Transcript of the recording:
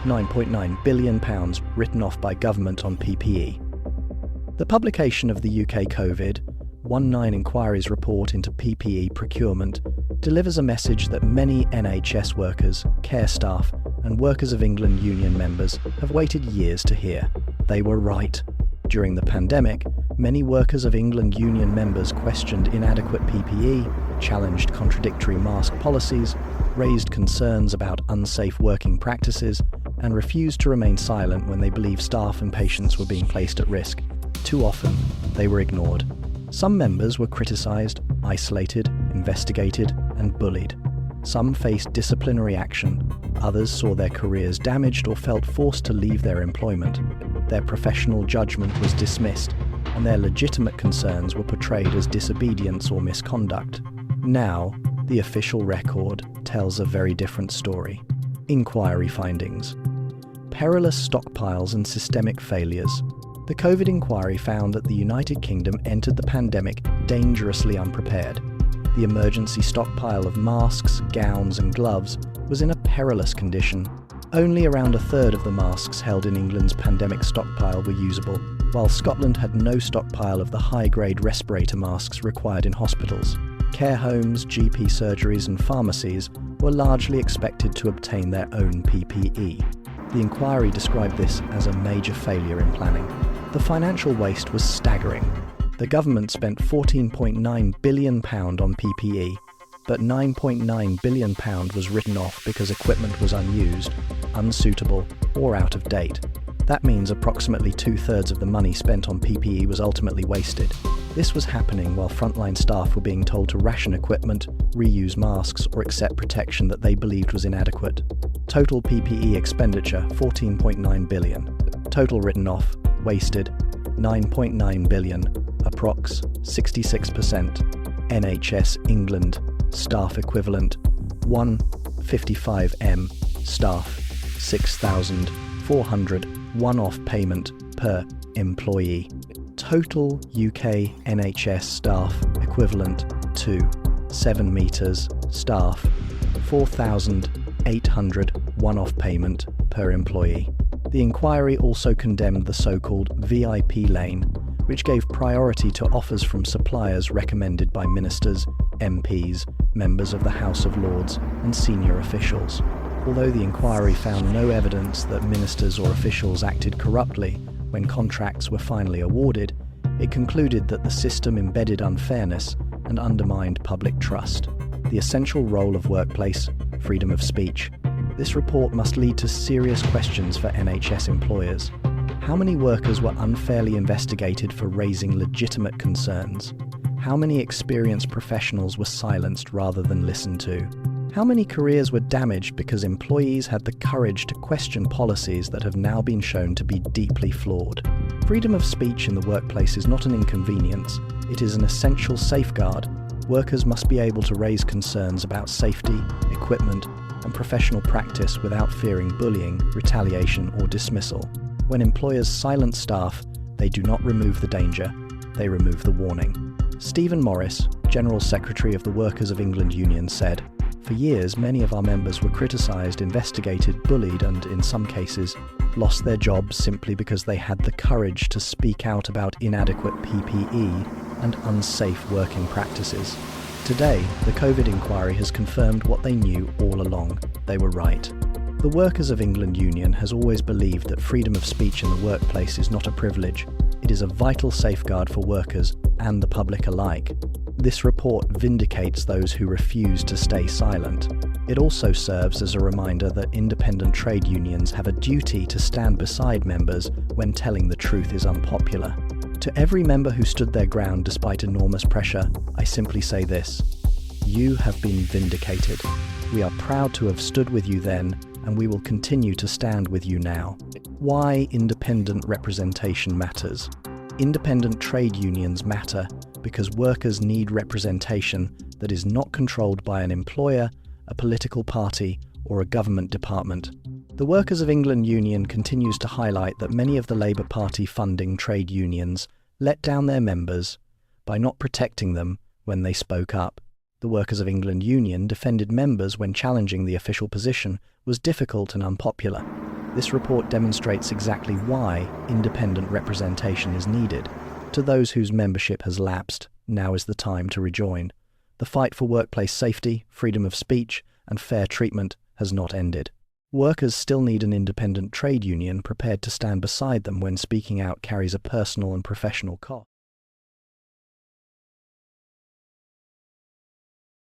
£9.9 billion written off by government on PPE. The publication of the UK Covid-19 Inquiry's report into PPE procurement delivers a message that many NHS workers, care staff and Workers of England union members have waited years to hear. They were right. During the pandemic, many Workers of England union members questioned inadequate PPE, challenged contradictory mask policies, raised concerns about unsafe working practices, and refused to remain silent when they believed staff and patients were being placed at risk. Too often, they were ignored. Some members were criticised, isolated, investigated, and bullied. Some faced disciplinary action, others saw their careers damaged or felt forced to leave their employment. Their professional judgment was dismissed, and their legitimate concerns were portrayed as disobedience or misconduct. Now, the official record tells a very different story. Inquiry findings. Perilous stockpiles and systemic failures. The COVID inquiry found that the United Kingdom entered the pandemic dangerously unprepared. The emergency stockpile of masks, gowns and gloves was in a perilous condition. Only around a third of the masks held in England's pandemic stockpile were usable, while Scotland had no stockpile of the high-grade respirator masks required in hospitals. Care homes, GP surgeries and pharmacies were largely expected to obtain their own PPE. The inquiry described this as a major failure in planning. The financial waste was staggering. The government spent £14.9 billion on PPE, but £9.9 billion was written off because equipment was unused, unsuitable, or out of date. That means approximately two-thirds of the money spent on PPE was ultimately wasted. This was happening while frontline staff were being told to ration equipment, reuse masks, or accept protection that they believed was inadequate. Total PPE expenditure, £14.9 billion. Total written off, wasted, £9.9 billion, approx. 66%. NHS England, staff equivalent, 155M, staff, 6,400, one-off payment per employee. Total UK NHS staff equivalent to 7 metres, staff, 4,800, one-off payment per employee. The inquiry also condemned the so-called VIP lane, which gave priority to offers from suppliers recommended by ministers, MPs, members of the House of Lords and senior officials. Although the inquiry found no evidence that ministers or officials acted corruptly when contracts were finally awarded, it concluded that the system embedded unfairness and undermined public trust. The essential role of workplace, freedom of speech. This report must lead to serious questions for NHS employers. How many workers were unfairly investigated for raising legitimate concerns? How many experienced professionals were silenced rather than listened to? How many careers were damaged because employees had the courage to question policies that have now been shown to be deeply flawed? Freedom of speech in the workplace is not an inconvenience, it is an essential safeguard. Workers must be able to raise concerns about safety, equipment, and professional practice without fearing bullying, retaliation, or dismissal. When employers silence staff, they do not remove the danger, they remove the warning. Stephen Morris, General Secretary of the Workers of England Union, said, "For years, many of our members were criticised, investigated, bullied, and, in some cases, lost their jobs simply because they had the courage to speak out about inadequate PPE and unsafe working practices. Today, the COVID inquiry has confirmed what they knew all along. They were right." The Workers of England Union has always believed that freedom of speech in the workplace is not a privilege. It is a vital safeguard for workers and the public alike. This report vindicates those who refuse to stay silent. It also serves as a reminder that independent trade unions have a duty to stand beside members when telling the truth is unpopular. To every member who stood their ground despite enormous pressure, I simply say this: you have been vindicated. We are proud to have stood with you then, and we will continue to stand with you now. Why independent representation matters. Independent trade unions matter because workers need representation that is not controlled by an employer, a political party, or a government department. The Workers of England Union continues to highlight that many of the Labour Party funding trade unions let down their members by not protecting them when they spoke up. The Workers of England Union defended members when challenging the official position was difficult and unpopular. This report demonstrates exactly why independent representation is needed. To those whose membership has lapsed, now is the time to rejoin. The fight for workplace safety, freedom of speech, and fair treatment has not ended. Workers still need an independent trade union prepared to stand beside them when speaking out carries a personal and professional cost.